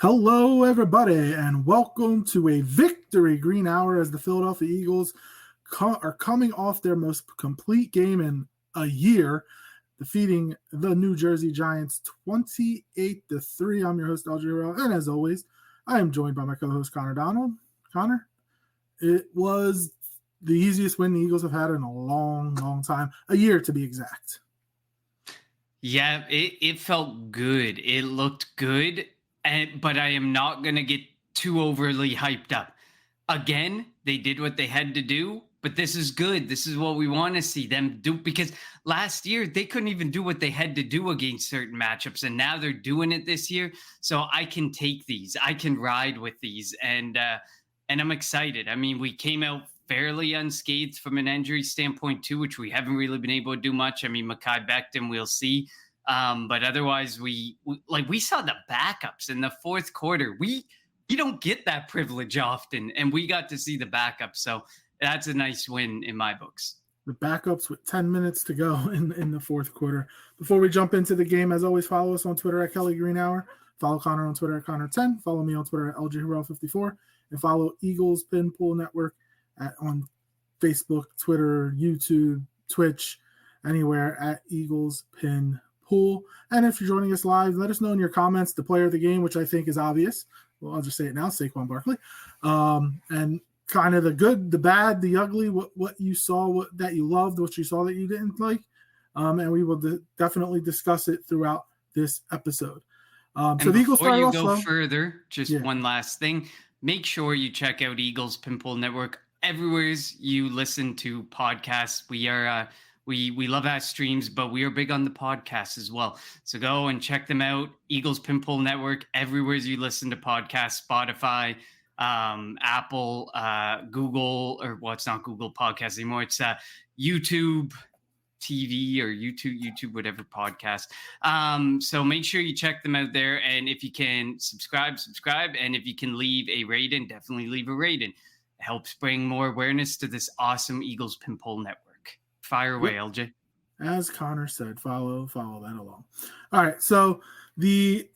Hello, everybody, and welcome to a victory green hour as the Philadelphia Eagles are coming off their most complete game in a year, defeating the New Jersey Giants 28-3. I'm your host, LJ Harrell, and as always, I am joined by my co-host, Connor Donald. Connor, it was the easiest win the Eagles have had in a long, long time, a year to be exact. Yeah, it felt good. It looked good. But I am not going to get too overly hyped up. Again, they did what they had to do, but this is good. This is what we want to see them do, because last year they couldn't even do what they had to do against certain matchups, and now they're doing it this year. So I can take these. I can ride with these, and I'm excited. I mean, we came out fairly unscathed from an injury standpoint too, which we haven't really been able to do much. I mean, Mekhi Becton, we'll see. But otherwise, we saw the backups in the fourth quarter. We don't get that privilege often, and we got to see the backups. So that's a nice win in my books. The backups with 10 minutes to go in the fourth quarter. Before we jump into the game, as always, follow us on Twitter at Kelly Green Hour. Follow Connor on Twitter at Connor10. Follow me on Twitter at LJHarrell54. And follow Eagles Pin Pool Network on Facebook, Twitter, YouTube, Twitch, anywhere at Eagles Pin Pool. And if you're joining us live, let us know in your comments the player of the game, which I think is obvious. Well, I'll just say it now, Saquon Barkley. And kind of the good, the bad, the ugly, what you saw that you loved, what you saw that you didn't like. And we will definitely discuss it throughout this episode. So the Eagles started off slow. Before you go further, just one last thing. Make sure you check out Eagles Pinpool Network everywhere you listen to podcasts. We are we love our streams, but we are big on the podcasts as well. So go and check them out. Eagles Pinpool Network everywhere you listen to podcasts, Spotify, Apple, Google, or well, it's not Google Podcasts anymore. It's YouTube TV or YouTube, whatever podcast. So make sure you check them out there. And if you can subscribe. And if you can leave a rating, definitely leave a rating. It helps bring more awareness to this awesome Eagles Pinpool Network. Fire away, LJ. As Connor said, follow that along. All right, so the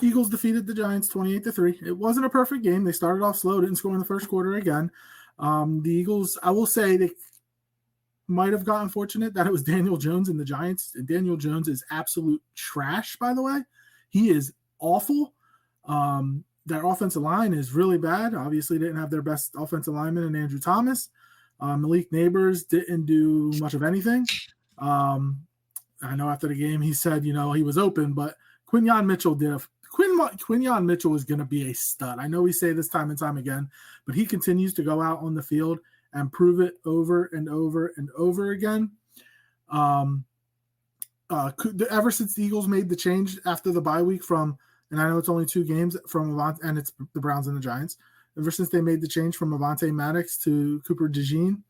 Eagles defeated the Giants 28-3. It wasn't a perfect game. They started off slow, didn't score in the first quarter again. The Eagles, I will say, they might have gotten fortunate that it was Daniel Jones and the Giants. And Daniel Jones is absolute trash, by the way. He is awful. Their offensive line is really bad. Obviously, they didn't have their best offensive lineman in Andrew Thomas. Malik Neighbors didn't do much of anything. I know after the game he said, he was open, but Quinyon Mitchell did. Quinyon Mitchell is going to be a stud. I know we say this time and time again, but he continues to go out on the field and prove it over and over and over again. Ever since the Eagles made the change after the bye week and I know it's only 2 games from Avant, and it's the Browns and the Giants. Ever since they made the change from Avonte Maddox to Cooper DeJean,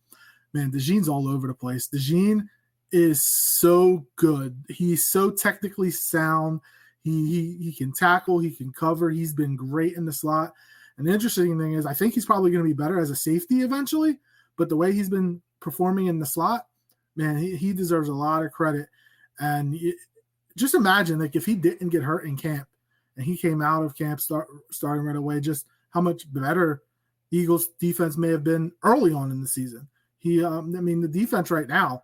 man, DeJean's all over the place. DeJean is so good. He's so technically sound. He can tackle. He can cover. He's been great in the slot. And the interesting thing is I think he's probably going to be better as a safety eventually, but the way he's been performing in the slot, man, he deserves a lot of credit. And just imagine, like, if he didn't get hurt in camp and he came out of camp starting right away, just how much better Eagles defense may have been early on in the season. The defense right now,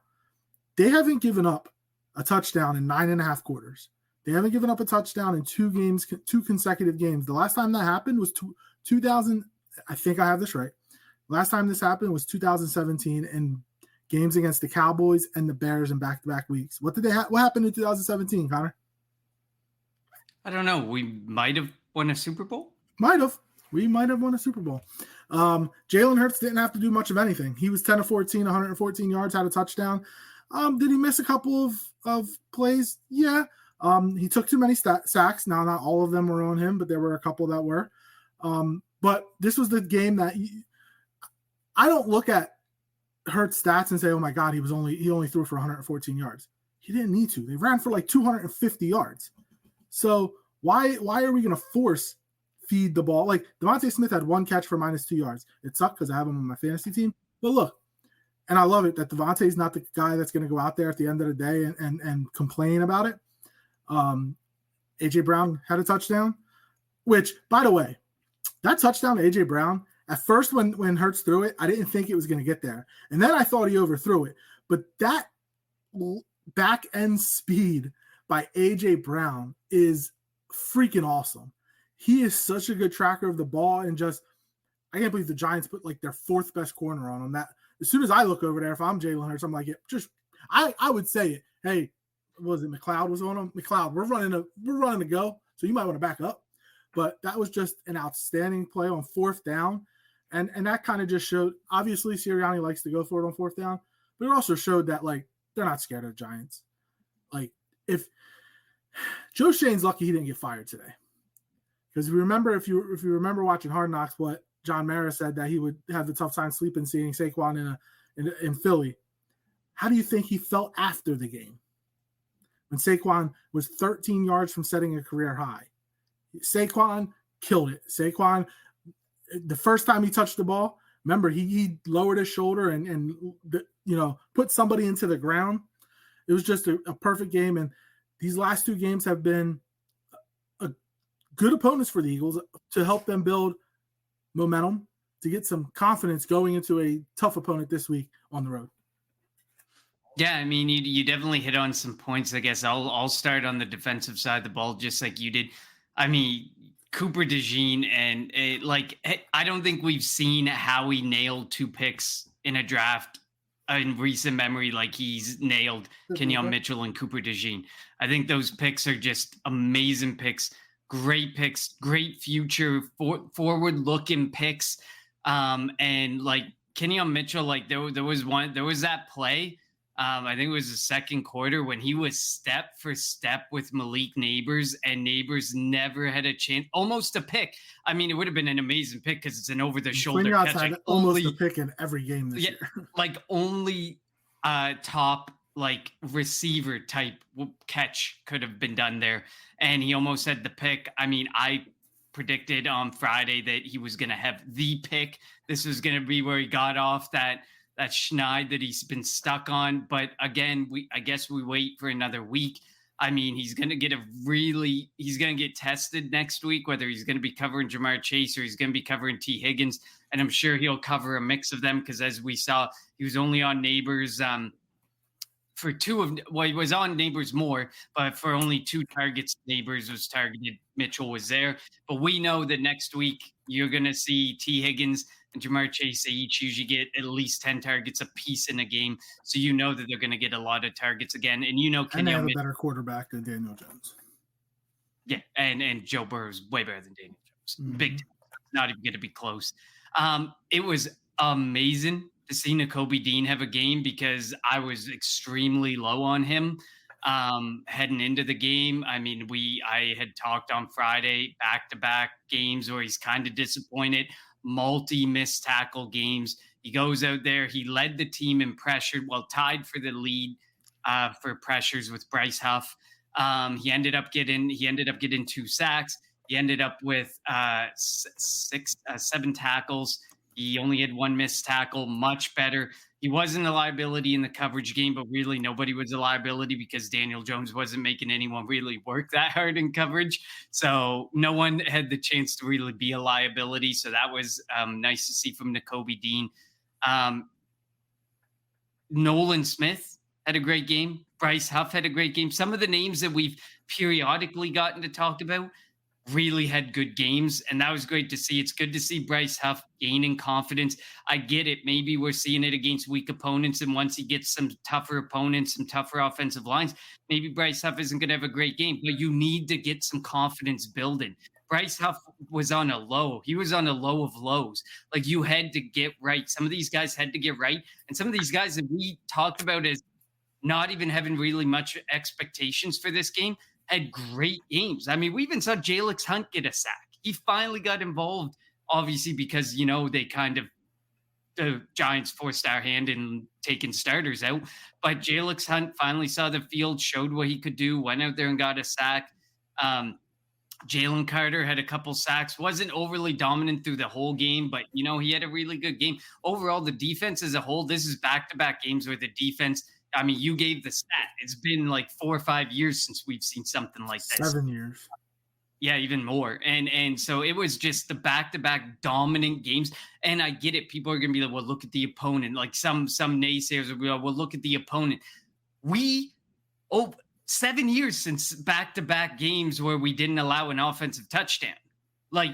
they haven't given up a touchdown in 9.5 quarters. They haven't given up a touchdown in 2 consecutive games. The last time that happened was 2000. I think I have this right. Last time this happened was 2017 in games against the Cowboys and the Bears in back-to-back weeks. What happened in 2017, Connor? I don't know. We might have won a Super Bowl. We might have won a Super Bowl. Jalen Hurts didn't have to do much of anything. He was 10 of 14, 114 yards, had a touchdown. Did he miss a couple of plays? Yeah. He took too many sacks. Now, not all of them were on him, but there were a couple that were. But this was the game that I don't look at Hurts' stats and say, oh my God, he only threw for 114 yards. He didn't need to. They ran for like 250 yards. So why are we going to force feed the ball? Like, Devontae Smith had 1 catch for -2 yards. It sucked because I have him on my fantasy team. But look, and I love it that Devontae's not the guy that's going to go out there at the end of the day and complain about it. A.J. Brown had a touchdown. Which, by the way, that touchdown to A.J. Brown, at first when Hurts threw it, I didn't think it was going to get there. And then I thought he overthrew it. But that back end speed by A.J. Brown is freaking awesome. He is such a good tracker of the ball, and just, I can't believe the Giants put like their fourth best corner on him. That as soon as I look over there, if I'm Jalen Hurts, I'm like, I would say it. Hey, was it McLeod was on him? McLeod, we're running to go, so you might want to back up. But that was just an outstanding play on fourth down. And that kind of just showed, obviously Sirianni likes to go for it on fourth down, but it also showed that like they're not scared of the Giants. Like, if Joe Shane's lucky he didn't get fired today. Because if you remember watching Hard Knocks, what John Mara said, that he would have the tough time sleeping seeing Saquon in Philly. How do you think he felt after the game when Saquon was 13 yards from setting a career high? Saquon killed it. Saquon, the first time he touched the ball, remember he lowered his shoulder and put somebody into the ground. It was just a perfect game. And these last two games have been good opponents for the Eagles to help them build momentum, to get some confidence going into a tough opponent this week on the road. Yeah, I mean, you definitely hit on some points. I guess I'll start on the defensive side of the ball, just like you did. I mean, Cooper DeJean, and I don't think we've seen Howie nail 2 picks in a draft in recent memory like he's nailed Kenyon Mitchell and Cooper DeJean. I think those picks are just amazing picks, great future forward-looking picks. And like Kenyon Mitchell, like there was that play. I think it was the second quarter when he was step for step with Malik Neighbors, and Neighbors never had a chance. Almost a pick. I mean, it would have been an amazing pick because it's an over-the-shoulder catch. Like almost a pick in every game this year. Like only top like receiver type catch could have been done there, and he almost had the pick. I mean, I predicted on Friday that he was going to have the pick. This was going to be where he got off that schneid that he's been stuck on. But again, I guess we wait for another week. I mean, he's going to get tested next week, whether he's going to be covering Jamar Chase or he's going to be covering T. Higgins. And I'm sure he'll cover a mix of them because, as we saw, he was only on Neighbors for he was on Neighbors more, but for only 2 targets, Neighbors was targeted. Mitchell was there. But we know that next week you're going to see T. Higgins and Jamar Chase. They each usually get at least 10 targets a piece in a game. So you know that they're going to get a lot of targets again. And you know, Kenyon have a better quarterback than Daniel Jones. Yeah, and Joe Burrow is way better than Daniel Jones. Mm-hmm. Big time. Not even going to be close. It was amazing to see Nakobe Dean have a game because I was extremely low on him heading into the game. I mean, I had talked on Friday, back-to-back games where he's kind of disappointed, multi-missed tackle games. He goes out there, he led the team in pressure, tied for the lead for pressures with Bryce Huff. He ended up getting 2 sacks. He ended up with 7 tackles. He only had 1 missed tackle, much better. He wasn't a liability in the coverage game, but really nobody was a liability because Daniel Jones wasn't making anyone really work that hard in coverage. So no one had the chance to really be a liability. So that was nice to see from Nakobe Dean. Nolan Smith had a great game. Bryce Huff had a great game. Some of the names that we've periodically gotten to talk about really had good games, and that was great to see. It's good to see Bryce Huff gaining confidence. I get it. Maybe we're seeing it against weak opponents, and once he gets some tougher opponents, some tougher offensive lines, maybe Bryce Huff isn't going to have a great game, but you need to get some confidence building. Bryce Huff was on a low. He was on a low of lows. Like, you had to get right. Some of these guys had to get right, and some of these guys that we talked about as not even having really much expectations for this game had great games. I mean, we even saw Jalix Hunt get a sack. He finally got involved, obviously, because, the Giants forced our hand in taking starters out. But Jalix Hunt finally saw the field, showed what he could do, went out there and got a sack. Jalen Carter had a couple sacks, wasn't overly dominant through the whole game, but, he had a really good game. Overall, the defense as a whole, this is back-to-back games where the defense – I mean, you gave the stat. It's been like 4 or 5 years since we've seen something like this. 7 years. Yeah, even more. And so it was just the back-to-back dominant games. And I get it. People are gonna be like, well, look at the opponent. Like some naysayers will be like, well, look at the opponent. We oh 7 years since back-to-back games where we didn't allow an offensive touchdown. Like,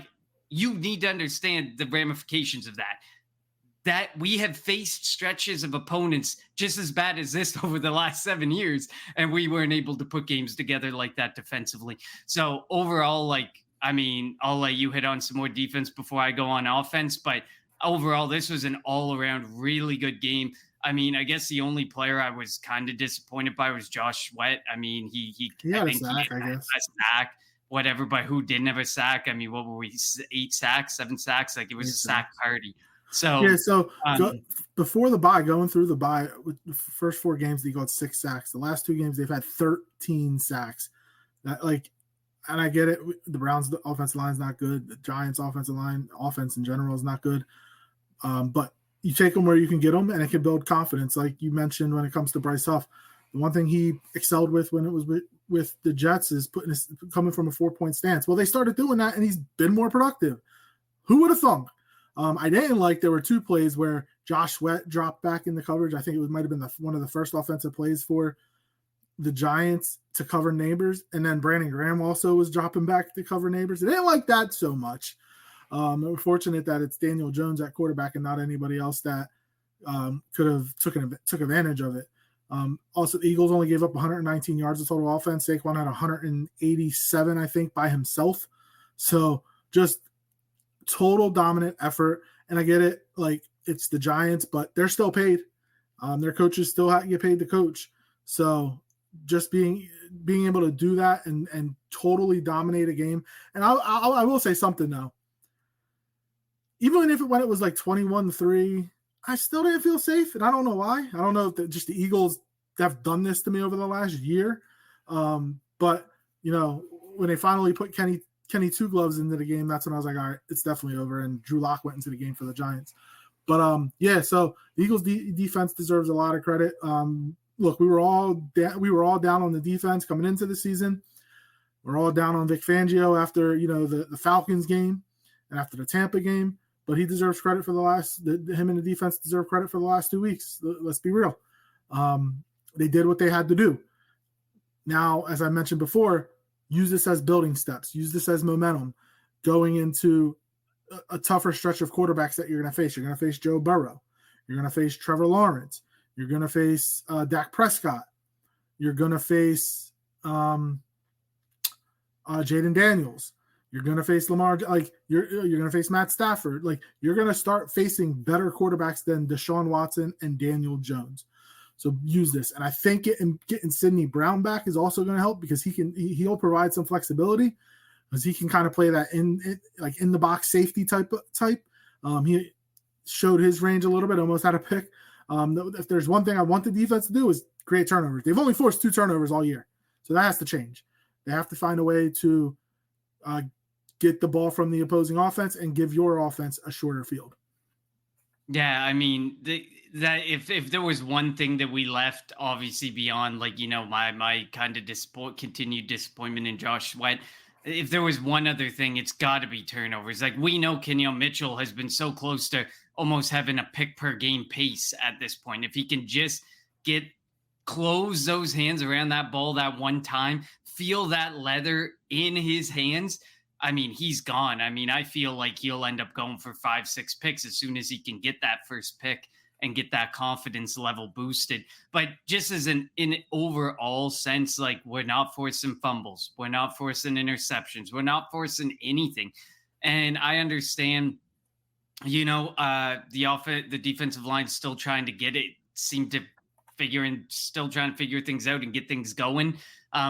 you need to understand the ramifications of that. That we have faced stretches of opponents just as bad as this over the last 7 years, and we weren't able to put games together like that defensively. So overall, like, I mean, I'll let you hit on some more defense before I go on offense, but overall, this was an all-around really good game. I mean, I guess the only player I was kind of disappointed by was Josh Sweat. I mean, He I had a think he sack, had I guess. a sack, whatever, but who didn't have a sack? I mean, what were we, 8 sacks, 7 sacks? Like, it was a sack party. Yeah, So, so um, before the bye, going through the bye, with the first 4 games, they got 6 sacks. The last 2 games, they've had 13 sacks. That, like, and I get it. The Browns' offensive line is not good. The Giants' offensive line, offense in general, is not good. But you take them where you can get them, and it can build confidence. Like you mentioned, when it comes to Bryce Huff, the one thing he excelled with when it was with the Jets is coming from a 4-point stance. Well, they started doing that, and he's been more productive. Who would have thunk? I didn't like there were 2 plays where Josh Sweat dropped back in the coverage. I think it might have been one of the first offensive plays for the Giants to cover Neighbors, and then Brandon Graham also was dropping back to cover Neighbors. I didn't like that so much. We're fortunate that it's Daniel Jones at quarterback and not anybody else that could have took advantage of it. Also, the Eagles only gave up 119 yards of total offense. Saquon had 187, I think, by himself. So just total dominant effort. And I get it, like, it's the Giants, but they're still paid. Their coaches still have to get paid to coach. So just being able to do that and totally dominate a game. And I will say something though. Even when it was like 21-3, I still didn't feel safe, and I don't know why. I don't know if just the Eagles have done this to me over the last year. But when they finally put Kenny 2 gloves into the game, that's when I was like, all right, it's definitely over. And Drew Lock went into the game for the Giants. But yeah, so the Eagles defense deserves a lot of credit. Look, we were all down on the defense coming into the season. We're all down on Vic Fangio after the Falcons game and after the Tampa game. But he deserves credit for him and the defense deserve credit for the last 2 weeks. Let's be real. They did what they had to do. Now, as I mentioned before, use this as building steps. Use this as momentum going into a tougher stretch of quarterbacks that you're going to face. You're going to face Joe Burrow. You're going to face Trevor Lawrence. You're going to face Dak Prescott. You're going to face Jaden Daniels. You're going to face Lamar. Like you're going to face Matt Stafford. Like you're going to start facing better quarterbacks than Deshaun Watson and Daniel Jones. So use this, and I think getting Sidney Brown back is also going to help because he'll provide some flexibility because he can kind of play that in the box safety type. He showed his range a little bit, almost had a pick. If there's one thing I want the defense to do is create turnovers. They've only forced 2 turnovers all year, so that has to change. They have to find a way to get the ball from the opposing offense and give your offense a shorter field. Yeah, I mean that if there was one thing that we left, obviously beyond my kind of continued disappointment in Josh Sweat, if there was one other thing, it's got to be turnovers. Like we know Kenyon Mitchell has been so close to almost having a pick per game pace at this point. If he can just close those hands around that ball that one time, feel that leather in his hands, I mean, he's gone. I mean, I feel like he'll end up going for 5-6 picks as soon as he can get that first pick and get that confidence level boosted. But just as in overall sense, like we're not forcing fumbles. We're not forcing interceptions. We're not forcing anything. And I understand, the defensive line still trying to get it, still trying to figure things out and get things going.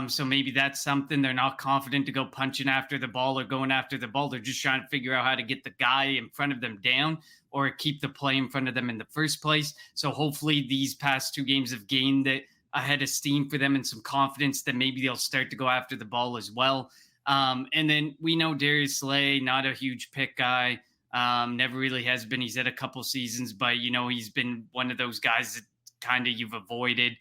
So maybe that's something. They're not confident to go punching after the ball or going after the ball. They're just trying to figure out how to get the guy in front of them down or keep the play in front of them in the first place. So hopefully these past 2 games have gained a head of steam for them and some confidence that maybe they'll start to go after the ball as well. And then we know Darius Slay, not a huge pick guy. Never really has been. He's had a couple seasons, but he's been one of those guys that kind of you've avoided.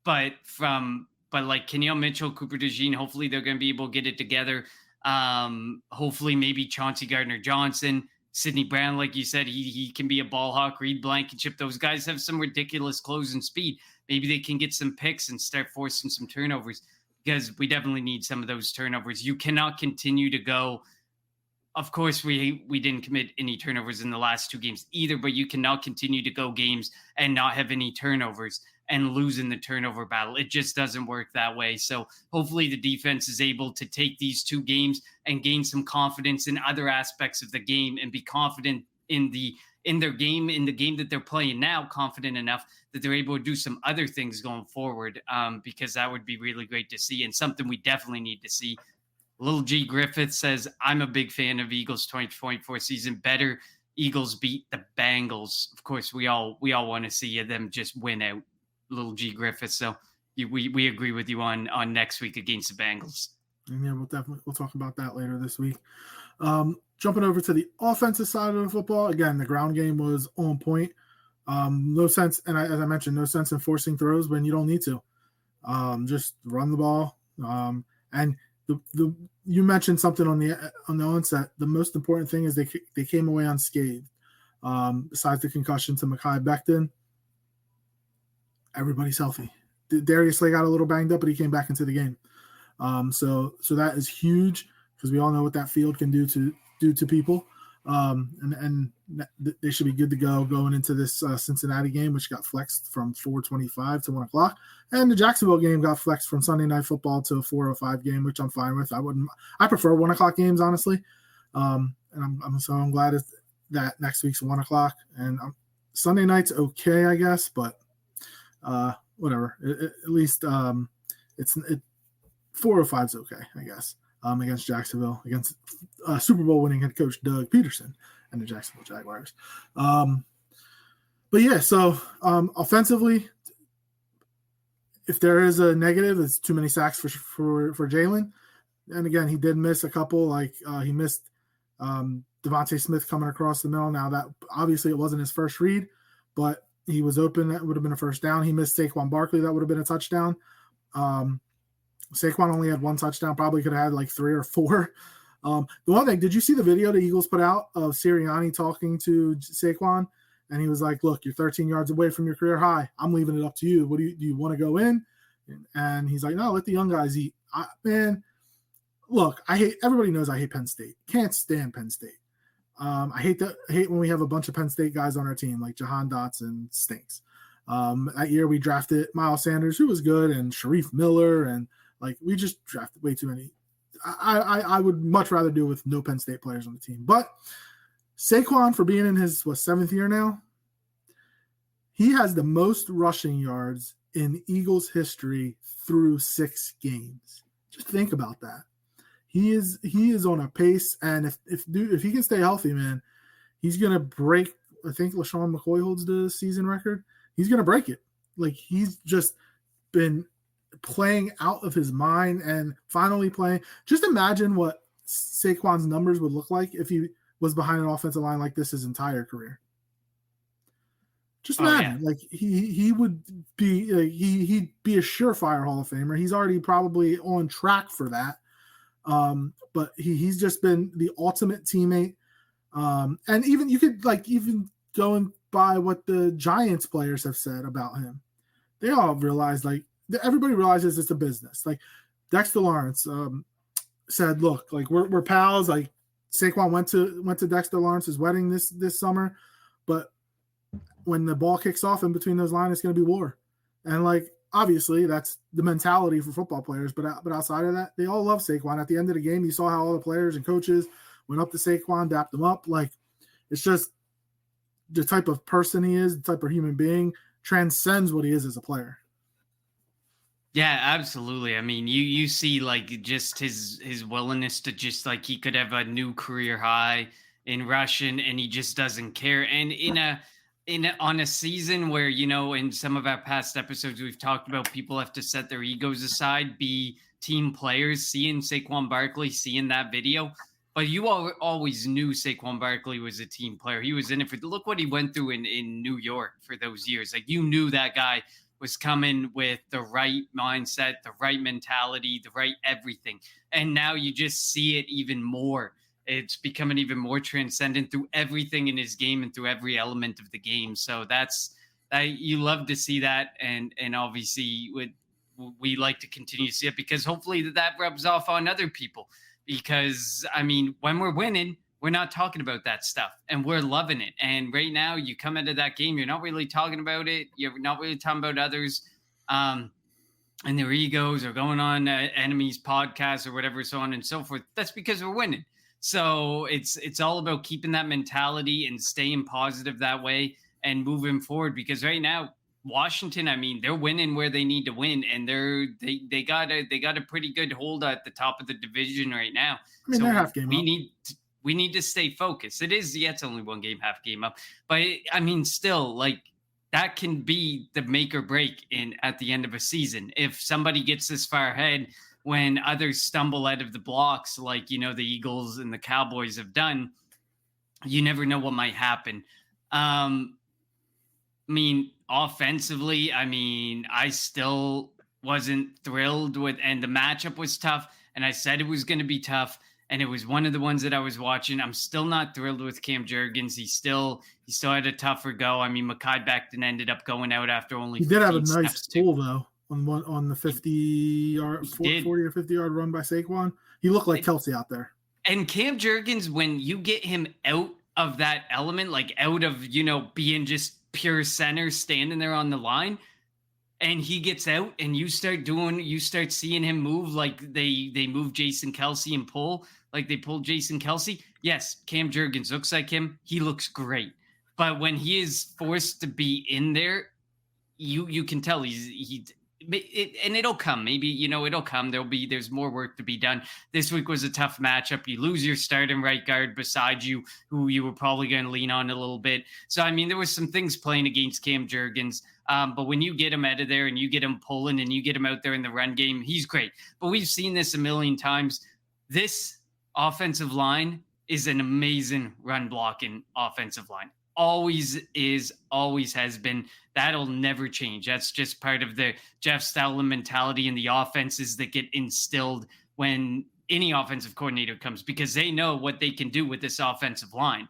But from but like Kenyon Mitchell, Cooper DeJean, hopefully they're going to be able to get it together. Hopefully maybe Chauncey Gardner-Johnson, Sidney Brown, like you said, he can be a ball hawk. Reed Blankenship, those guys have some ridiculous closing speed. Maybe they can get some picks and start forcing some turnovers, because we definitely need some of those turnovers. You cannot continue to go. Of course, we didn't commit any turnovers in the last 2 games either, but you cannot continue to go games and not have any turnovers and lose in the turnover battle. It just doesn't work that way. So hopefully the defense is able to take these 2 games and gain some confidence in other aspects of the game and be confident in the game that they're playing now, confident enough that they're able to do some other things going forward, because that would be really great to see and something we definitely need to see. Little G Griffith says, I'm a big fan of Eagles 2024 season. Better Eagles beat the Bengals. Of course, we all want to see them just win out, Little G Griffith. So we agree with you on next week against the Bengals. And yeah, we'll talk about that later this week. Jumping over to the offensive side of the football, again, the ground game was on point. No sense, and as I mentioned, no sense in forcing throws when you don't need to. Just run the ball. And you mentioned something on the onset. The most important thing is they came away unscathed. Besides the concussion to Mekhi Becton, everybody's healthy. Darius Slay got a little banged up, but he came back into the game. So that is huge, because we all know what that field can do to people. And they should be good to go going into this Cincinnati game, which got flexed from 4:25 to 1 o'clock. And the Jacksonville game got flexed from Sunday Night Football to a 4:05 game, which I'm fine with. I prefer 1 o'clock games, honestly. And I'm glad that next week's 1 o'clock. And Sunday night's okay, I guess, but whatever. At least 4:05 is okay, I guess. Against Jacksonville, against Super Bowl winning head coach Doug Peterson and the Jacksonville Jaguars. But yeah, so offensively, if there is a negative, it's too many sacks for Jalen. And again, he did miss a couple. Like he missed Devontae Smith coming across the middle. Now that obviously it wasn't his first read, but he was open. That would have been a first down. He missed Saquon Barkley. That would have been a touchdown. Saquon only had 1 touchdown, probably could have had like 3 or 4. The one thing, did you see the video the Eagles put out of Sirianni talking to Saquon? And he was like, look, you're 13 yards away from your career high. I'm leaving it up to you. Do you want to go in? And he's like, no, let the young guys eat. Man, look, everybody knows I hate Penn State. Can't stand Penn State. I hate when we have a bunch of Penn State guys on our team, like Jahan Dotson stinks. That year we drafted Miles Sanders, who was good, and Sharif Miller, and like we just drafted way too many. I would much rather do with no Penn State players on the team. But Saquon, for being in his 7th year now, he has the most rushing yards in Eagles history through 6 games. Just think about that. He is on a pace, and if he can stay healthy, man, he's gonna break. I think LaShawn McCoy holds the season record. He's gonna break it. Like he's just been playing out of his mind and finally playing. Just imagine what Saquon's numbers would look like if he was behind an offensive line like this his entire career. Just imagine, like he would be he'd be a surefire Hall of Famer. He's already probably on track for that. But he's just been the ultimate teammate. And even you could even going by what the Giants players have said about him, they all realize everybody realizes it's a business. Like Dexter Lawrence said, look, like we're pals. Like Saquon went to Dexter Lawrence's wedding this summer, but when the ball kicks off in between those lines, it's going to be war. And like obviously that's the mentality for football players, but outside of that, they all love Saquon. At the end of the game, you saw how all the players and coaches went up to Saquon, dapped him up. Like it's just the type of person he is, the type of human being transcends what he is as a player. Yeah, absolutely. I mean, you see like just his willingness to just like he could have a new career high in rushing and he just doesn't care. And on a season where, in some of our past episodes, we've talked about people have to set their egos aside, be team players, seeing Saquon Barkley, seeing that video. But you always knew Saquon Barkley was a team player. He was in it look what he went through in New York for those years. Like you knew that guy was coming with the right mindset, the right mentality, the right everything. And now you just see it even more. It's becoming even more transcendent through everything in his game and through every element of the game. So you love to see that. And obviously we like to continue to see it because hopefully that rubs off on other people. Because, I mean, when we're winning, we're not talking about that stuff and we're loving it. And right now you come into that game, you're not really talking about it. You're not really talking about others and their egos or going on enemies podcasts or whatever, so on and so forth. That's because we're winning. So it's all about keeping that mentality and staying positive that way and moving forward. Because right now, Washington, I mean, they're winning where they need to win, and they got a pretty good hold at the top of the division right now. I mean, so they're half game up. We need to stay focused. It is, it's only one game, half game up, but I mean, still, like, that can be the make or break at the end of a season. If somebody gets this far ahead when others stumble out of the blocks, like, the Eagles and the Cowboys have done, you never know what might happen. I mean, offensively, I still wasn't thrilled with, and the matchup was tough, and I said it was going to be tough, and it was one of the ones that I was watching. I'm still not thrilled with Cam Jurgens. He still had a tougher go. I mean, Mekhi Becton ended up going out after only. He did have a nice pull though on the 40 or 50 yard run by Saquon. He looked like Kelsey out there. And Cam Jurgens, when you get him out of that element, like out of being just pure center standing there on the line, and he gets out and you start seeing him move like they move Jason Kelsey and pull like they pulled Jason Kelsey. Yes, Cam Jurgens looks like him. He looks great. But when he is forced to be in there, you can tell and it'll come. Maybe, it'll come. There's more work to be done. This week was a tough matchup. You lose your starting right guard beside you, who you were probably going to lean on a little bit. So, I mean, there was some things playing against Cam Jurgens. But when you get him out of there and you get him pulling and you get him out there in the run game, he's great. But we've seen this a million times. This offensive line is an amazing run blocking offensive line. Always is, always has been. That'll never change. That's just part of the Jeff Stoutland mentality and the offenses that get instilled when any offensive coordinator comes, because they know what they can do with this offensive line.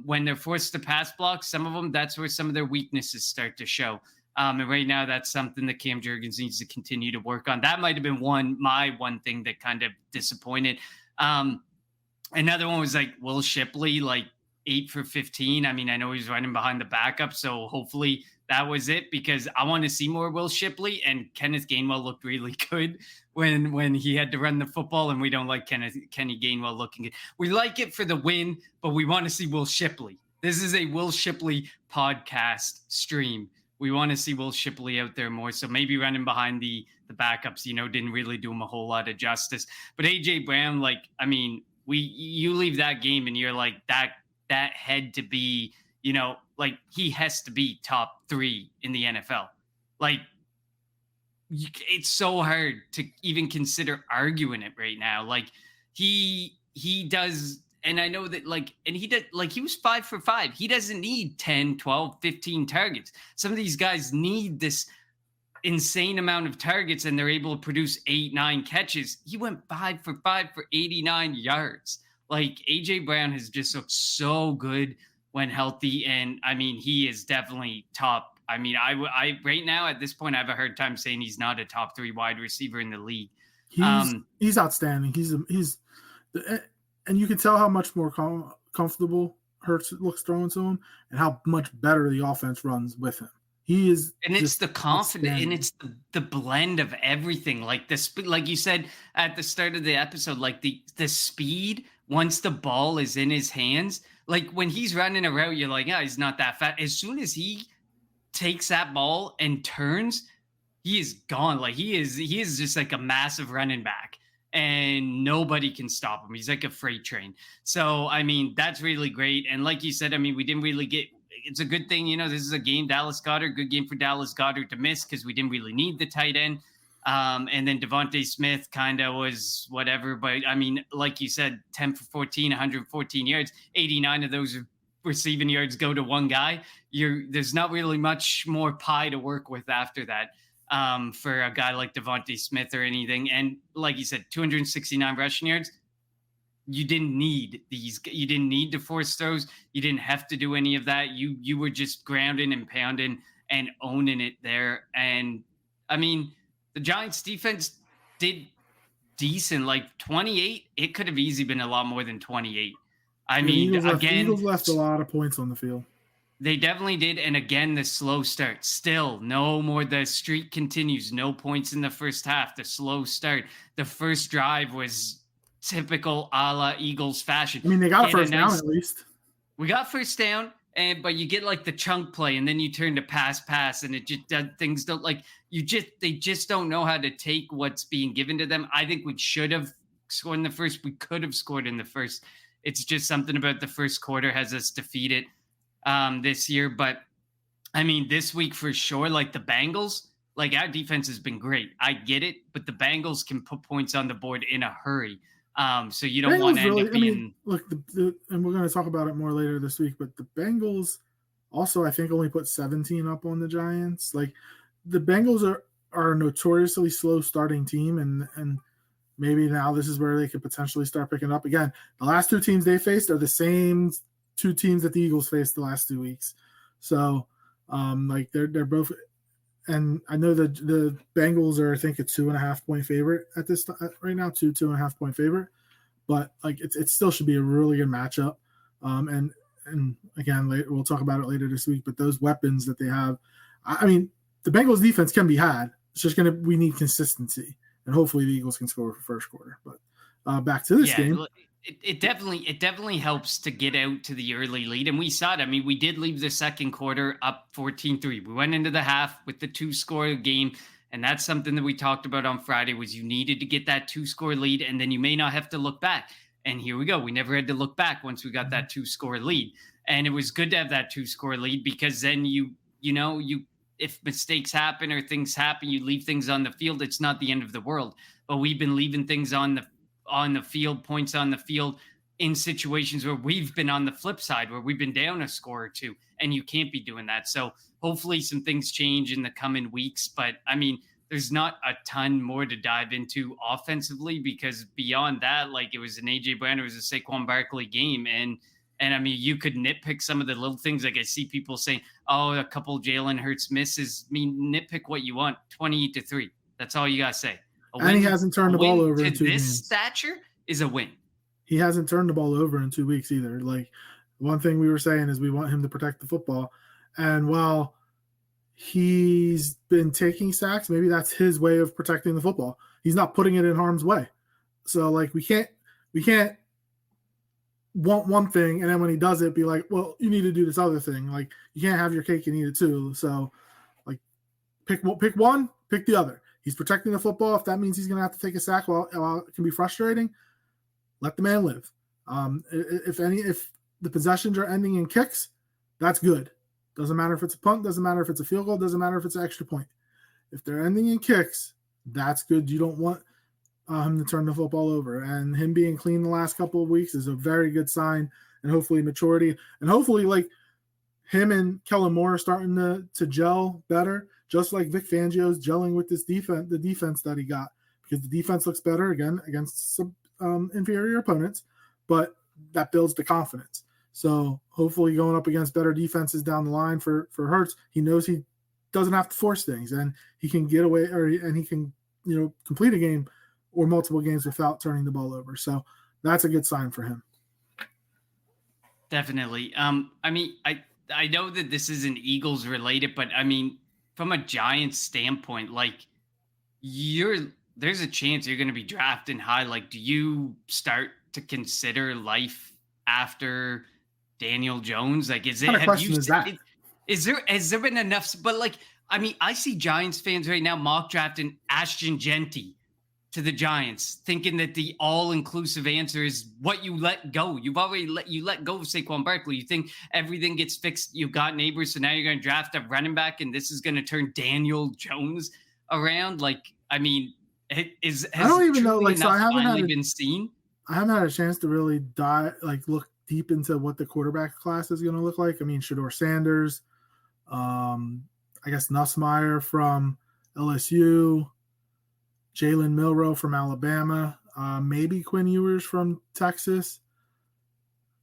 When they're forced to pass block, some of them, that's where some of their weaknesses start to show. And right now, that's something that Cam Jurgens needs to continue to work on. That might have been my one thing that kind of disappointed. Another one was like Will Shipley, like 8 for 15. I mean, I know he's running behind the backup, so hopefully that was it, because I want to see more Will Shipley. And Kenneth Gainwell looked really good when he had to run the football, and we don't like Kenny Gainwell looking good. We like it for the win, but we want to see Will Shipley. This is a Will Shipley podcast stream. We want to see Will Shipley out there more. So maybe running behind the backups, didn't really do him a whole lot of justice. But AJ Brown, like, I mean, you leave that game and you're like, that had to be, like, he has to be top 3 in the NFL. Like, it's so hard to even consider arguing it right now. Like, he does, and I know that, like, and he did, like, he was 5 for 5. He doesn't need 10, 12, 15 targets. Some of these guys need this insane amount of targets, and they're able to produce 8, 9 catches. He went 5 for 5 for 89 yards. Like, AJ Brown has just looked so good when healthy, and I mean, he is definitely top. I mean, I right now at this point, I have a hard time saying he's not a top 3 wide receiver in the league. He's outstanding. He's and you can tell how much more comfortable Hurts looks throwing to him, and how much better the offense runs with him. He is, and it's the confidence, and it's the blend of everything. Like like you said at the start of the episode, like the speed once the ball is in his hands. Like, when he's running a route, you're like, yeah, he's not that fast. As soon as he takes that ball and turns, he is gone. Like, he is just like a massive running back, and nobody can stop him. He's like a freight train. So, I mean, that's really great. And like you said, I mean, we didn't really get. It's a good thing, this is a game, Dallas Goedert, good game for Dallas Goedert to miss, because we didn't really need the tight end. And then Devontae Smith kind of was whatever. But, I mean, like you said, 10 for 14, 114 yards, 89 of those are receiving yards go to one guy, there's not really much more pie to work with after that. For a guy like Devontae Smith or anything. And like you said, 269 rushing yards. You didn't need these. You didn't need to force throws. You didn't have to do any of that. You were just grounding and pounding and owning it there. And I mean, the Giants defense did decent. Like 28, it could have easily been a lot more than 28. I mean, the again, Eagles left a lot of points on the field. They definitely did. And again, the slow start. Still, no more. The streak continues. No points in the first half. The slow start. The first drive was typical a la Eagles fashion. I mean, they got first down at least. We got first down, but you get like the chunk play, and then you turn to pass, and it just things don't like they just don't know how to take what's being given to them. I think we should have scored in the first. We could have scored in the first. It's just something about the first quarter has us defeated this year. But I mean, this week for sure, like the Bengals, like our defense has been great. I get it, but the Bengals can put points on the board in a hurry. So you don't want to end up being. I mean, look, and we're going to talk about it more later this week, but the Bengals also, I think, only put 17 up on the Giants. Like the Bengals are a notoriously slow starting team, and maybe now this is where they could potentially start picking up again. The last two teams they faced are the same two teams that the Eagles faced the last 2 weeks. So, like they're both, and I know that the Bengals are, I think, a 2.5 point favorite at this right now, 2.5 point favorite, but like it still should be a really good matchup. And again, we'll talk about it later this week. But those weapons that they have, I mean, the Bengals defense can be had. It's just we need consistency, and hopefully the Eagles can score for first quarter. But back to this game. It definitely helps to get out to the early lead. And we saw it. I mean, we did leave the second quarter up 14-3. We went into the half with the 2-score game. And that's something that we talked about on Friday was you needed to get that 2-score lead. And then you may not have to look back. And here we go. We never had to look back once we got that 2-score lead. And it was good to have that 2-score lead because then if mistakes happen or things happen, you leave things on the field. It's not the end of the world. But we've been leaving things on the field, points on the field in situations where we've been on the flip side, where we've been down a score or two, and you can't be doing that. So hopefully some things change in the coming weeks. But I mean, there's not a ton more to dive into offensively because beyond that, like it was an AJ Brown, it was a Saquon Barkley game. And I mean, you could nitpick some of the little things. Like I see people saying, oh, a couple Jalen Hurts misses. I mean, nitpick what you want, 28-3. That's all you got to say. And he hasn't turned the ball over in 2 games. This stature is a win. He hasn't turned the ball over in 2 weeks either. Like one thing we were saying is we want him to protect the football. And while he's been taking sacks, maybe that's his way of protecting the football. He's not putting it in harm's way. So like we can't want one thing and then when he does it, be like, well, you need to do this other thing. Like you can't have your cake and eat it too. So like pick one, pick the other. He's protecting the football. If that means he's going to have to take a sack, while it can be frustrating, let the man live. If the possessions are ending in kicks, that's good. Doesn't matter if it's a punt, doesn't matter if it's a field goal, doesn't matter if it's an extra point. If they're ending in kicks, that's good. You don't want him to turn the football over. And him being clean the last couple of weeks is a very good sign, and hopefully maturity. And hopefully like him and Kellen Moore are starting to gel better. Just like Vic Fangio's gelling with this defense, the defense that he got, because the defense looks better again against some inferior opponents, but that builds the confidence. So hopefully going up against better defenses down the line for Hurts, he knows he doesn't have to force things and he can get away and he can, complete a game or multiple games without turning the ball over. So that's a good sign for him. Definitely. I mean, I know that this isn't Eagles related, but I mean, from a Giants standpoint, like there's a chance you're going to be drafting high. Like, do you start to consider life after Daniel Jones? Like, has there been enough? But like, I mean, I see Giants fans right now mock drafting Ashton Genty to the Giants, thinking that the all-inclusive answer is what you let go. You've already let go of Saquon Barkley. You think everything gets fixed. You got Neighbors, so now you're going to draft a running back, and this is going to turn Daniel Jones around. Like, I mean, I don't even know. Like, so I haven't been seen. I haven't had a chance to really look deep into what the quarterback class is going to look like. I mean, Shador Sanders, I guess Nussmeier from LSU, Jalen Milroe from Alabama, maybe Quinn Ewers from Texas.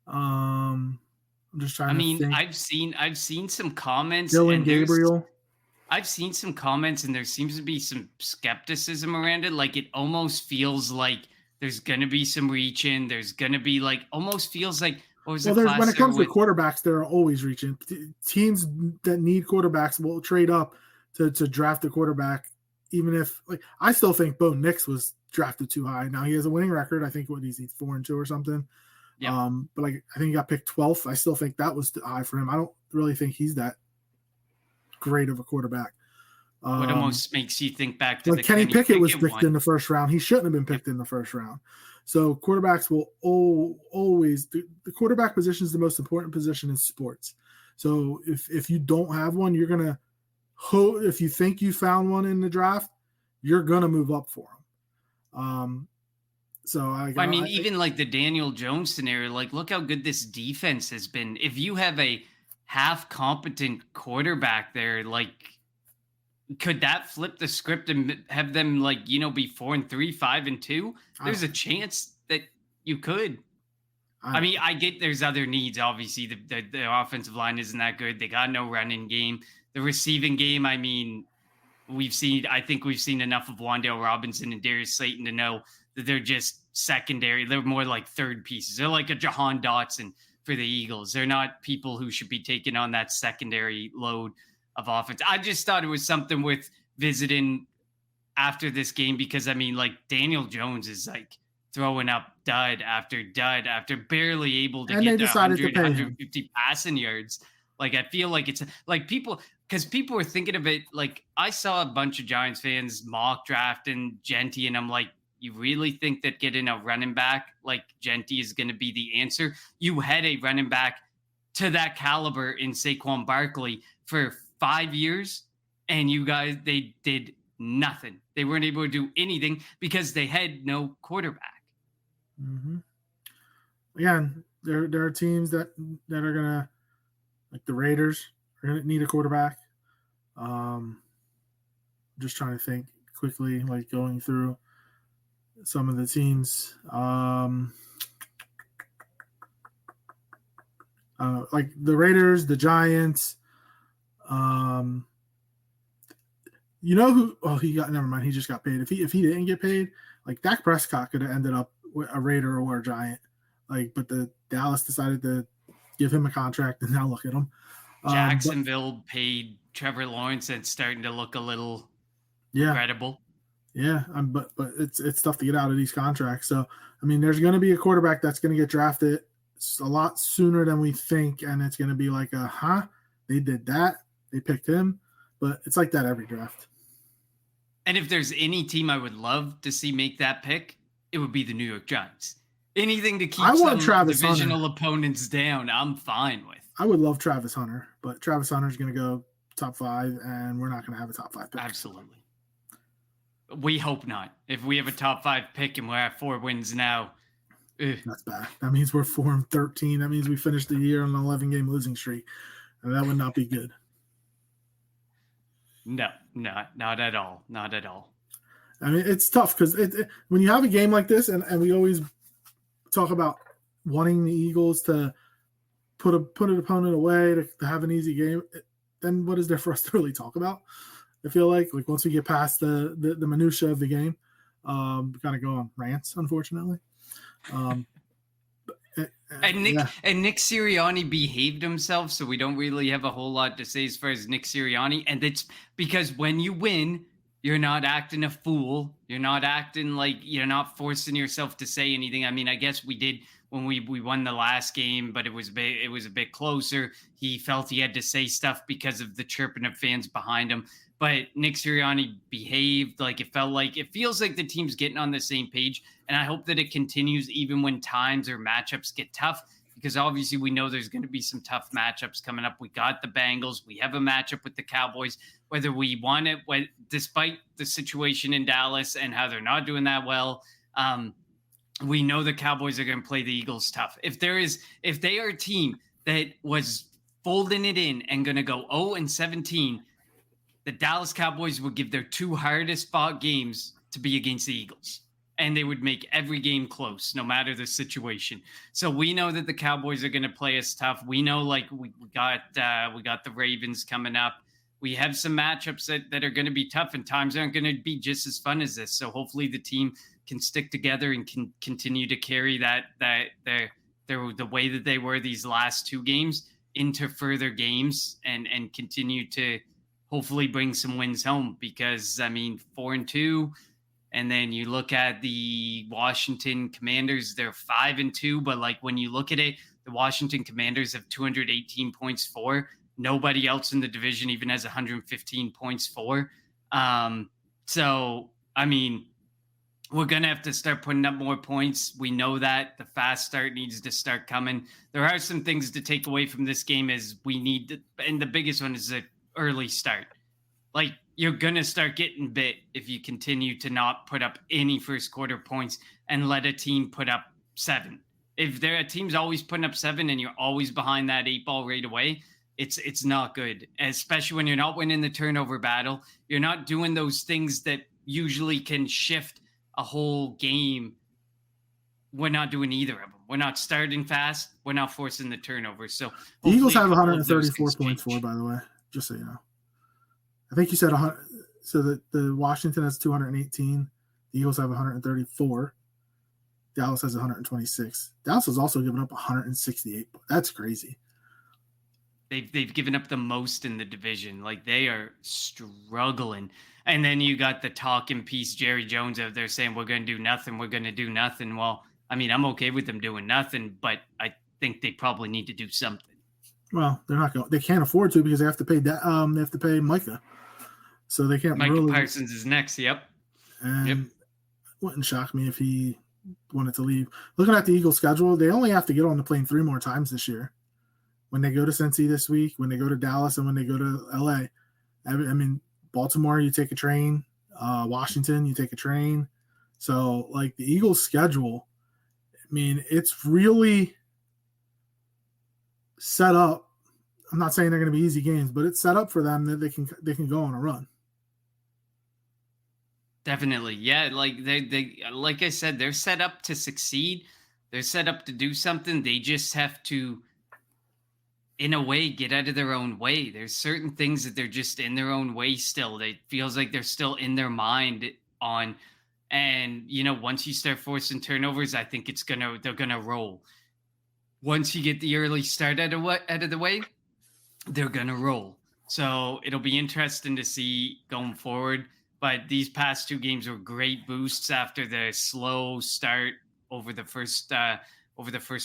I'm just trying to think. I've seen some comments. Dylan Gabriel. I've seen some comments, and there seems to be some skepticism around it. Like, it almost feels like there's going to be some reach in. There's going to be almost feels like, what was the class when it comes to quarterbacks, they're always reaching. Teams that need quarterbacks will trade up to draft a quarterback, even if, I still think Bo Nix was drafted too high. Now he has a winning record. I think, he's 4-2 or something. Yeah. But I think he got picked 12th. I still think that was too high for him. I don't really think he's that great of a quarterback. What almost makes you think back to Kenny Pickett was picked in the first round. He shouldn't have been picked in the first round. So quarterbacks will always the quarterback position is the most important position in sports. So if you don't have one, you're gonna if you think you found one in the draft, you're gonna move up for him. Even the Daniel Jones scenario, look how good this defense has been. If you have a half competent quarterback there, could that flip the script and have them be 4-3, 5-2? There's a chance that you could. I get there's other needs. Obviously, the offensive line isn't that good. They got no running game. The receiving game, I think we've seen enough of Wan'Dale Robinson and Darius Slayton to know that they're just secondary. They're more like third pieces. They're like a Jahan Dotson for the Eagles. They're not people who should be taking on that secondary load of offense. I just thought it was something worth visiting after this game because, Daniel Jones is throwing up dud after barely able to get to 100, 150 passing yards. I feel like it's people were thinking of it. I saw a bunch of Giants fans mock drafting Genty, and I'm like, you really think that getting a running back like Genty is going to be the answer? You had a running back to that caliber in Saquon Barkley for 5 years, and they did nothing. They weren't able to do anything because they had no quarterback. Mm-hmm. Again, there are teams that are gonna, the Raiders, are gonna need a quarterback. Just trying to think quickly, going through some of the teams. The Raiders, the Giants. You know who? Oh, never mind. He just got paid. If he didn't get paid, Dak Prescott could have ended up with a Raider or a Giant. But the Dallas decided to give him a contract, and now look at him. Jacksonville paid Trevor Lawrence, and it's starting to look a little credible. Yeah, but it's tough to get out of these contracts. So there's going to be a quarterback that's going to get drafted a lot sooner than we think, and it's going to be they did that. They picked him, but it's like that every draft. And if there's any team I would love to see make that pick, it would be the New York Giants. Anything to keep some divisional opponents down, I'm fine with. I would love Travis Hunter, but Travis Hunter's going to go top 5, and we're not going to have a top 5 pick. Absolutely. We hope not. If we have a top 5 pick and we're at 4 wins now, that's bad. That means we're 4-13. That means we finished the year on an 11-game losing streak, and that would not be good. No, not at all. Not at all. It's tough because when you have a game like this, and we always talk about wanting the Eagles to put an opponent away to have an easy game, then what is there for us to really talk about? I feel like once we get past the minutia of the game, we kind of go on rants, unfortunately. And Nick Sirianni behaved himself, so we don't really have a whole lot to say as far as Nick Sirianni. And it's because when you win, you're not acting a fool. You're not acting you're not forcing yourself to say anything. I guess we did when we won the last game, but it was a bit closer. He felt he had to say stuff because of the chirping of fans behind him. But Nick Sirianni behaved it feels like the team's getting on the same page. And I hope that it continues even when times or matchups get tough, because obviously we know there's going to be some tough matchups coming up. We got the Bengals. We have a matchup with the Cowboys, whether we want it, despite the situation in Dallas and how they're not doing that well. we know the Cowboys are going to play the Eagles tough. If they are a team that was folding it in and going to go 0-17, the Dallas Cowboys would give their 2 hardest fought games to be against the Eagles. And they would make every game close, no matter the situation. So we know that the Cowboys are going to play us tough. We know, like, we got the Ravens coming up. We have some matchups that are going to be tough, and times aren't going to be just as fun as this. So hopefully the team can stick together and can continue to carry the way that they were these last 2 games into further games and continue to hopefully bring some wins home. Because, I mean, 4-2. And then you look at the Washington Commanders, they're 5-2. But like when you look at it, the Washington Commanders have 218 points for. Nobody else in the division even has 115 points for. So, I mean, we're going to have to start putting up more points. We know that the fast start needs to start coming. There are some things to take away from this game is we need to, and the biggest one is the early start. Like, you're going to start getting bit if you continue to not put up any first quarter points and let a team put up 7. If a team's always putting up 7 and you're always behind that 8 ball right away, it's not good, especially when you're not winning the turnover battle. You're not doing those things that usually can shift a whole game. We're not doing either of them. We're not starting fast. We're not forcing the turnover. So the Eagles have 134 points for, by the way, just so you know. I think you said 100. So that the Washington has 218. The Eagles have 134. Dallas has 126. Dallas has also given up 168. That's crazy. They've given up the most in the division. Like, they are struggling. And then you got the talking piece, Jerry Jones, out there saying, we're going to do nothing. We're going to do nothing. Well, I mean, I'm okay with them doing nothing, but I think they probably need to do something. Well, they're not going. They can't afford to because they have to pay. They have to pay Micah, so they can't. Micah Parsons is next. Yep. And wouldn't shock me if he wanted to leave. Looking at the Eagles' schedule, they only have to get on the plane 3 more times this year. When they go to Cincy this week, when they go to Dallas, and when they go to LA. I mean, Baltimore, you take a train. Washington, you take a train. So, like, the Eagles' schedule, I mean, it's really set up. I'm not saying they're going to be easy games, but it's set up for them that they can go on a run. Definitely. Yeah, like they like I said, they're set up to succeed. They're set up to do something. They just have to, in a way, get out of their own way. There's certain things that they're just in their own way still. It feels like they're still in their mind on. And, you know, once you start forcing turnovers, I think they're gonna roll. Once you get the early start out of the way, they're gonna roll. So it'll be interesting to see going forward. But these past 2 games were great boosts after the slow start over the first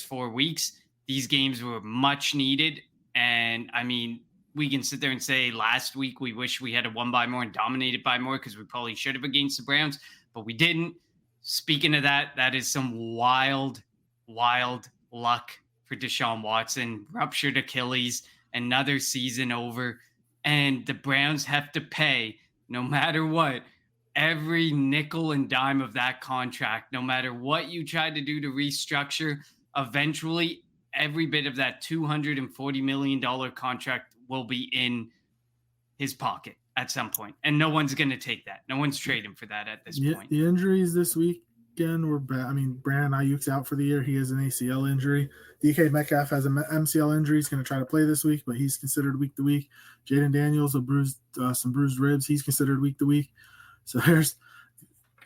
4 weeks. These games were much needed. And I mean, we can sit there and say last week we wish we had won by more and dominated by more because we probably should have against the Browns, but we didn't. Speaking of that, that is some wild luck for Deshaun Watson. Ruptured Achilles, another season over. And the Browns have to pay, no matter what, every nickel and dime of that contract, no matter what you try to do to restructure, eventually every bit of that $240 million contract will be in his pocket at some point. And no one's going to take that. No one's trading for that at this point. The injuries this weekend were bad. I mean, Brandon Ayuk's out for the year. He has an ACL injury. DK Metcalf has an MCL injury. He's going to try to play this week, but he's considered week to week. Jaden Daniels, some bruised ribs. He's considered week to week. So the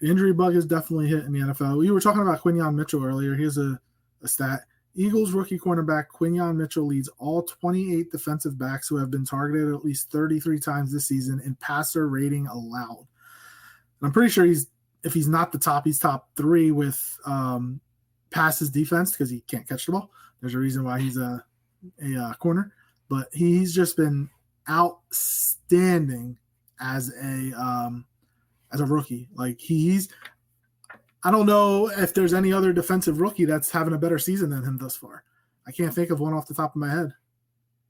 injury bug is definitely hitting the NFL. We were talking about Quinyon Mitchell earlier. Here's a stat. Eagles rookie cornerback Quinyon Mitchell leads all 28 defensive backs who have been targeted at least 33 times this season in passer rating allowed. And I'm pretty sure if he's not the top, he's top 3 with passes defense because he can't catch the ball. There's a reason why he's a corner, but he's just been outstanding as a rookie. Like I don't know if there's any other defensive rookie that's having a better season than him thus far. I can't think of one off the top of my head.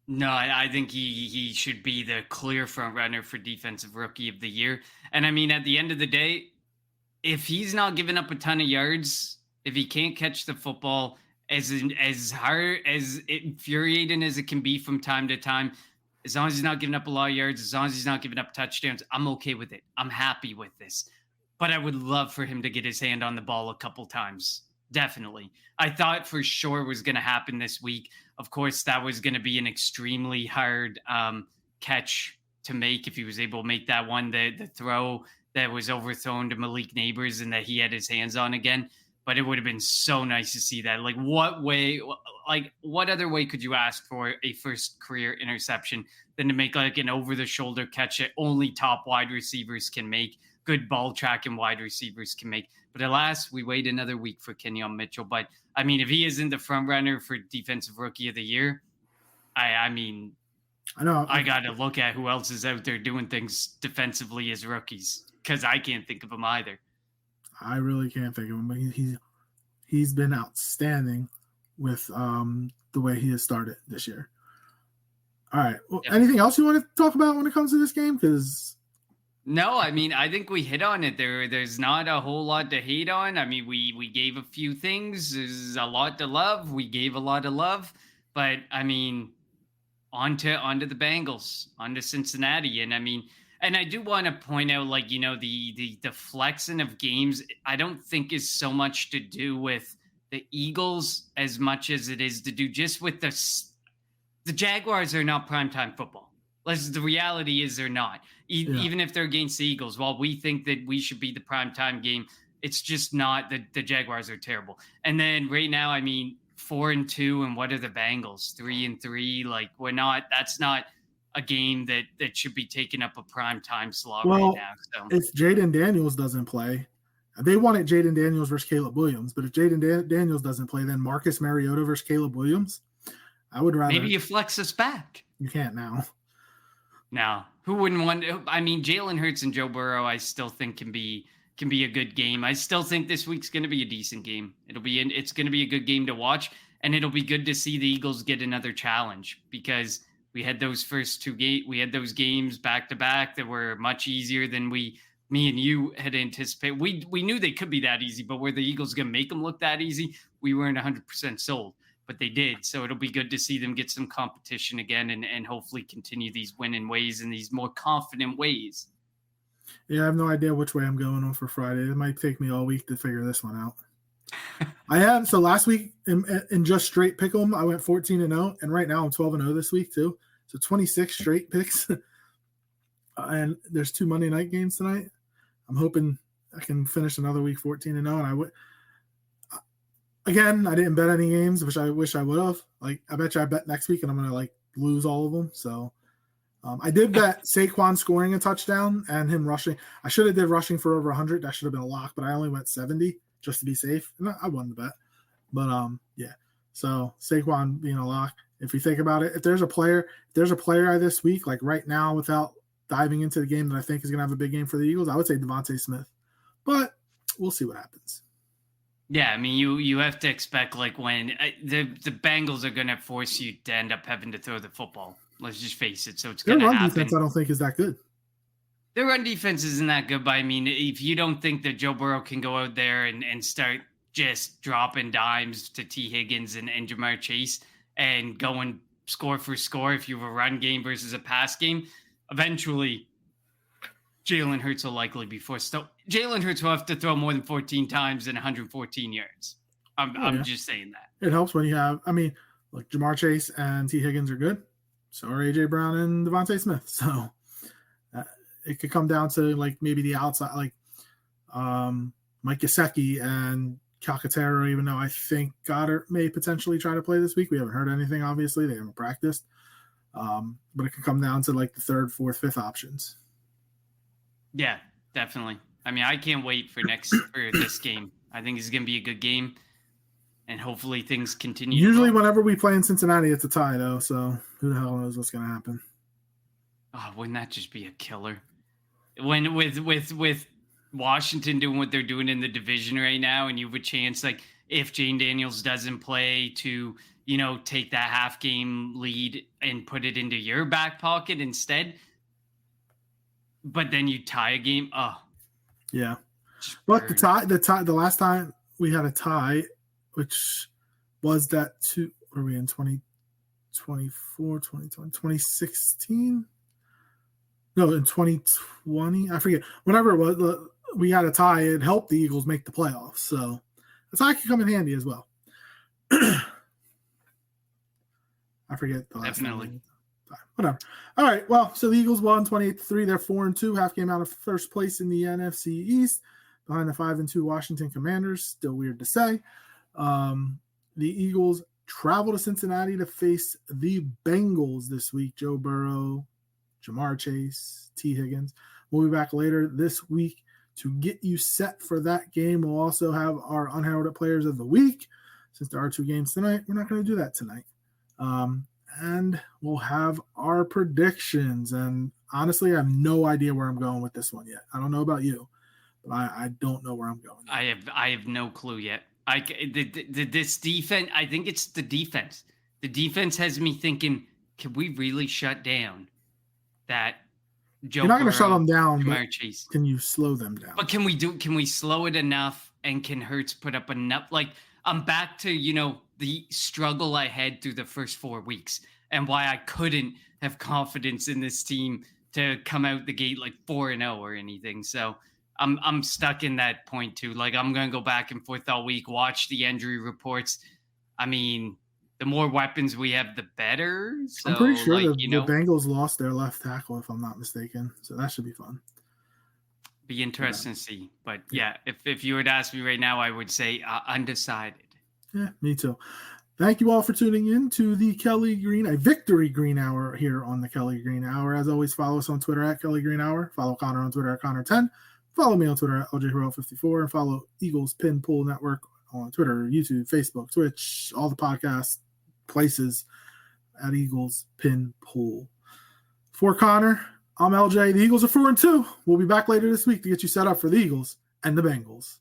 No, I think he should be the clear front runner for defensive rookie of the year. And I mean, at the end of the day, if he's not giving up a ton of yards, if he can't catch the football, as hard as infuriating as it can be from time to time, as long as he's not giving up a lot of yards, as long as he's not giving up touchdowns, I'm okay with it. I'm happy with this. But I would love for him to get his hand on the ball a couple times. Definitely. I thought for sure was going to happen this week. Of course, that was going to be an extremely hard catch to make if he was able to make that one, the throw that was overthrown to Malik Neighbors and that he had his hands on again. But it would have been so nice to see that. Like, what other way could you ask for a first career interception than to make like an over-the-shoulder catch that only top wide receivers can make, good ball tracking wide receivers can make? But alas, we wait another week for Kenyon Mitchell. But, I mean, if he isn't the front runner for Defensive Rookie of the Year, I mean, I know. I got to look at who else is out there doing things defensively as rookies, because I can't think of them either. I really can't think of him, but he's been outstanding with the way he has started this year. All right. Well, Anything else you want to talk about when it comes to this game? Because no, I mean, I think we hit on it. There's not a whole lot to hate on. I mean, we gave a few things. There's a lot to love. We gave a lot of love, but I mean, onto the Bengals, onto Cincinnati, and I mean. And I do want to point out, like, you know, the flexing of games, I don't think is so much to do with the Eagles as much as it is to do just with the Jaguars are not primetime football. The reality is they're not. Even if they're against the Eagles, while we think that we should be the primetime game, it's just not. The Jaguars are terrible. And then right now, I mean, 4-2, and what are the Bengals? 3-3. Like, that's not a game that should be taking up a prime time slot right now. So if Jaden Daniels doesn't play, they wanted Jaden Daniels versus Caleb Williams, but if Jaden Daniels doesn't play, then Marcus Mariota versus Caleb Williams. I would rather. Maybe you flex us back. You can't now. No, who wouldn't want? I mean, Jalen Hurts and Joe Burrow, I still think can be a good game. I still think this week's going to be a decent game. It's going to be a good game to watch, and it'll be good to see the Eagles get another challenge, because we had those first two games. We had those games back to back that were much easier than me and you had anticipated. We knew they could be that easy, but were the Eagles going to make them look that easy? We weren't 100% sold, but they did. So it'll be good to see them get some competition again and hopefully continue these winning ways in these more confident ways. Yeah, I have no idea which way I'm going on for Friday. It might take me all week to figure this one out. I have. So last week in just straight pick 'em, I went 14-0, and right now I'm 12-0 this week too. So 26 straight picks, and there's 2 Monday night games tonight. I'm hoping I can finish another week 14-0, and I didn't bet any games, which I wish I would have. Like, I bet you I bet next week, and I'm gonna like lose all of them. So I did bet Saquon scoring a touchdown and him rushing. I should have did rushing for over 100. That should have been a lock, but I only went 70 just to be safe, and I won the bet. But yeah. So Saquon being a lock. If you think about it, if there's a player this week, like right now, without diving into the game that I think is going to have a big game for the Eagles, I would say Devontae Smith. But we'll see what happens. Yeah, I mean, you have to expect, like, when the Bengals are going to force you to end up having to throw the football. Let's just face it. So it's going to happen. Their run defense, I don't think, is that good. Their run defense isn't that good, but I mean, if you don't think that Joe Burrow can go out there and start just dropping dimes to T. Higgins and Jamar Chase and going score for score, if you have a run game versus a pass game, eventually Jalen Hurts will likely be forced. So Jalen Hurts will have to throw more than 14 times and 114 yards. I'm just saying that. It helps when you have, I mean, like Jamar Chase and T. Higgins are good. So are A.J. Brown and Devontae Smith. So it could come down to like maybe the outside, like Mike Gesicki and Calcaterra, even though I think Goddard may potentially try to play this week. We haven't heard anything, obviously. They haven't practiced. But it could come down to like the 3rd, 4th, 5th options. Yeah, definitely. I mean, I can't wait for this game. I think it's going to be a good game, and hopefully things continue. Usually whenever we play in Cincinnati, it's a tie, though, so who the hell knows what's going to happen. Oh, wouldn't that just be a killer? When with Washington doing what they're doing in the division right now, and you have a chance, like, if Jane Daniels doesn't play, to, you know, take that half game lead and put it into your back pocket instead. But then you tie a game. Oh, yeah. But the last time we had a tie, which was that two. Were we in 2024, 2020, 2016? No, in 2020. I forget. Whenever it was, we had a tie. It helped the Eagles make the playoffs. So a tie can come in handy as well. I forget the last Definitely. time. Whatever. All right. Well, so the Eagles won 28-3. They're 4-2, half game out of first place in the NFC East, behind the 5-2 Washington Commanders. Still weird to say. The Eagles travel to Cincinnati to face the Bengals this week. Joe Burrow, Jamar Chase, T. Higgins. We'll be back later this week to get you set for that game. We'll also have our unheralded players of the week. Since there are 2 games tonight, we're not going to do that tonight. And we'll have our predictions. And honestly, I have no idea where I'm going with this one yet. I don't know about you, but I don't know where I'm going. I have no clue yet. This defense, I think it's the defense. The defense has me thinking, can we really shut down that Joe You're not going to shut Burrow, them down, Jamar but Chase? can you slow them down? But can we slow it enough, and can Hurts put up enough? Like, I'm back to, the struggle I had through the first 4 weeks and why I couldn't have confidence in this team to come out the gate like 4-0 or anything. So I'm stuck in that point too. Like, I'm going to go back and forth all week, watch the injury reports. I mean, the more weapons we have, the better. So, I'm pretty sure the Bengals lost their left tackle, if I'm not mistaken. So that should be fun. Be interesting to see. But yeah, if you were to ask me right now, I would say undecided. Yeah, me too. Thank you all for tuning in to the Kelly Green, a Victory Green Hour here on the Kelly Green Hour. As always, follow us on Twitter at Kelly Green Hour. Follow Connor on Twitter at Connor10. Follow me on Twitter at LJHero54. And follow Eagles Pin Pool Network on Twitter, YouTube, Facebook, Twitch, all the podcast places at Eagles Pin Pool. For Connor, I'm LJ. The Eagles are 4-2. We'll be back later this week to get you set up for the Eagles and the Bengals.